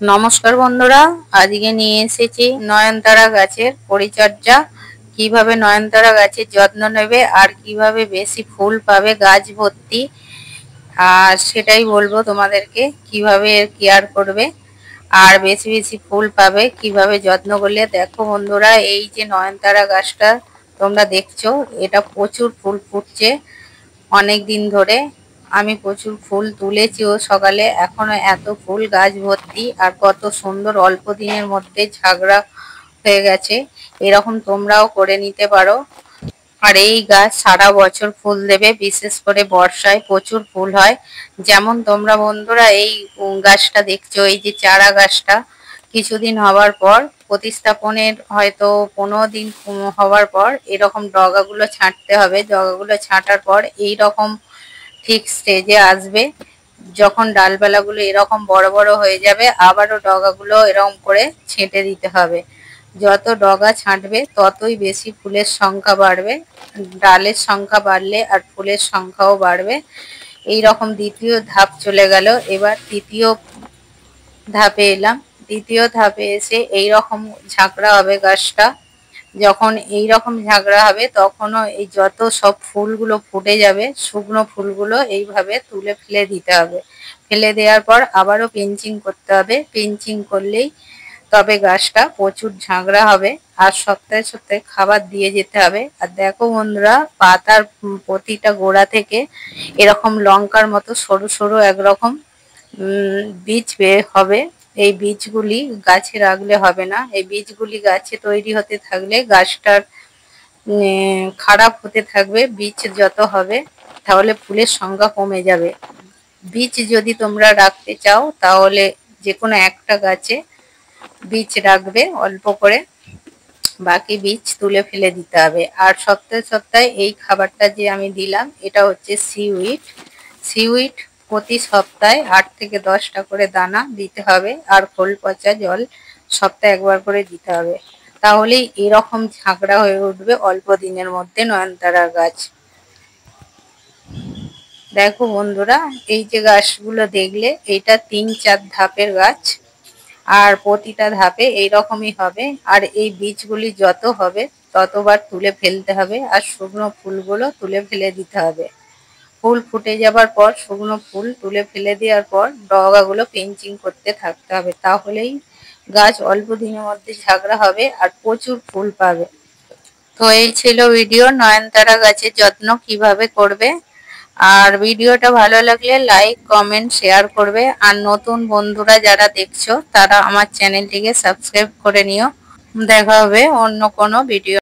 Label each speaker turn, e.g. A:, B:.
A: নমস্কার বন্ধুরা, আজকে নিয়ে এসেছি নয়নতারা গাছের পরিচর্যা। কিভাবে নয়নতারা গাছের যত্ন নেবে আর কিভাবে বেশি ফুল পাবে গাছ ভর্তি, আর সেটাই বলবো তোমাদেরকে। কিভাবে এর কেয়ার করবে আর বেশি বেশি ফুল পাবে, কিভাবে যত্ন করলে। দেখো বন্ধুরা, এই যে নয়নতারা গাছটা তোমরা দেখছো, এটা প্রচুর ফুল ফুটছে অনেক দিন ধরে। আমি প্রচুর ফুল তুলেছিও সকালে, এখনো এত ফুল গাছ ভর্তি, আর কত সুন্দর অল্প দিনের মধ্যে ঝাগড়া হয়ে গেছে। এরকম তোমরাও করে নিতে পারো। আর এই গাছ সারা বছর ফুল দেবে, বিশেষ করে বর্ষায় প্রচুর ফুল হয়। যেমন তোমরা বন্ধুরা এই গাছটা দেখছো, এই যে চারা গাছটা কিছুদিন হওয়ার পর, প্রতিস্থাপনের হয়তো 15 দিন হওয়ার পর এরকম ডগাগুলো ছাঁটতে হবে। ডগাগুলো ছাঁটার পর এই রকম ঠিক স্টেজে আসবে, যখন ডালপালাগুলো এরকম বড় বড় হয়ে যাবে, আবারও ডগাগুলো এরকম করে ছেঁটে দিতে হবে। যত ডগা ছাঁটবে ততই বেশি ফুলের সংখ্যা বাড়বে, ডালের সংখ্যা বাড়লে আর ফুলের সংখ্যাও বাড়বে। এই রকম দ্বিতীয় ধাপ চলে গেল। এবার তৃতীয় ধাপে এলাম। দ্বিতীয় ধাপে এসে এই রকম ঝাঁকড়া হবে গাছটা। যখন এই রকম ঝাঁকড়া হবে তখনও এই যত সব ফুলগুলো ফুটে যাবে, শুকনো ফুলগুলো এইভাবে তুলে ফেলে দিতে হবে। ফেলে দেওয়ার পর আবারও পিঞ্চিং করতে হবে। পিঞ্চিং করলেই তবে গাছটা প্রচুর ঝাঁকড়া হবে। আর সপ্তাহে সপ্তাহে খাবার দিয়ে যেতে হবে। আর দেখো বন্ধুরা, পাতার প্রতিটা গোড়া থেকে এরকম লঙ্কার মতো সরু সরু একরকম বীজ বের হবে। এই বীজগুলি গাছে রাখলে হবে না, এই বীজগুলি গাছে তৈরি হতে থাকলে গাছটার খারাপ হতে থাকবে। বীজ যত হবে তাহলে ফুলের সংখ্যা কমে যাবে। বীজ যদি তোমরা রাখতে চাও তাহলে যে কোনো একটা গাছে বীজ রাখবে অল্প করে, বাকি বীজ তুলে ফেলে দিতে হবে। আর সপ্তাহে সপ্তাহে এই খাবারটা যে আমি দিলাম, এটা হচ্ছে সিউইড। সিউইড প্রতি সপ্তাহে 8 থেকে 10টা করে দানা দিতে হবে। আর খোল পচা জল সপ্তাহে একবার করে দিতে হবে। তাহলেই এরকম ঝাঁকড়া হয়ে উঠবে অল্প দিনের মধ্যে নয়নতারা গাছ। দেখো বন্ধুরা, এই যে গাছগুলো দেখলে, এটা 3-4 ধাপের গাছ, আর প্রতিটা ধাপে এইরকমই হবে। আর এই বীজগুলি যত হবে ততবার তুলে ফেলতে হবে, আর শুকনো ফুলগুলো তুলে ফেলে দিতে হবে। ফুল ফুটে যাবার পর শুকনো ফুল তুলে ফেলে দেওয়ার পর ডগাগুলো পিঞ্চিং করতে থাকতে হবে। তাহলেই গাছ অল্প দিনের মধ্যে ঝাঁকড়া হবে আর প্রচুর ফুল পাবে। তো এই ছিল ভিডিও, নয়নতারা গাছের যত্ন কিভাবে করবে। আর ভিডিওটা ভালো লাগলে লাইক, কমেন্ট, শেয়ার করবে। আর নতুন বন্ধুরা যারা দেখছো তারা আমার চ্যানেলটিকে সাবস্ক্রাইব করে নিও। দেখা হবে অন্য কোনো ভিডিও।